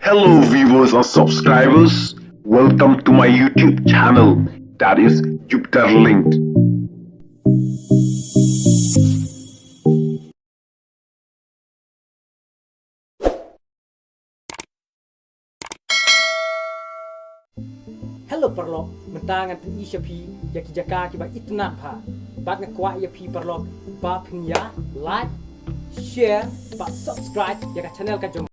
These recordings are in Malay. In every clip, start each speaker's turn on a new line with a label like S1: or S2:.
S1: Hello, viewers or subscribers. Welcome to my YouTube channel, that is Jupiter Linked.
S2: Hello Parlok, mentangan pen isyapi yaki jaka kiba itna pha. Bat ngakwa yapi Parlok, ba pinya like, share, ba subscribe yaka channel ka jom.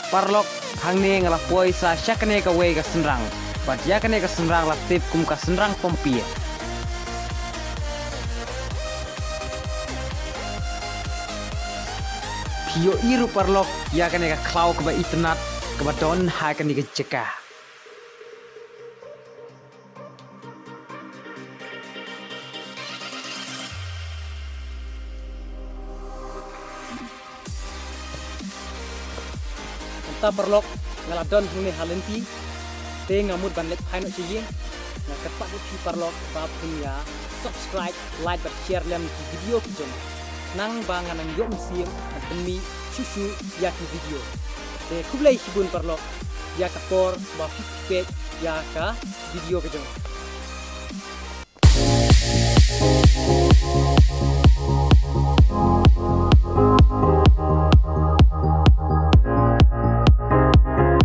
S2: parlok hangne ngala poisa syakane ka we ka senrang bat yakane ka senrang la tip kum ka senrang pompia Pio iru parlok yakane ka klau ka ba itnat ka ba don ha ka ni ka jeka ta perlok ngaladon hune halenti te ngamut ban lek phaino chiyin na kapat pi perlok ba punya subscribe like dan share lem video kijong nang bangan nang yom sim demi susu ya ki video te kublai sibun perlok ya kapor ba page ya ka video kijong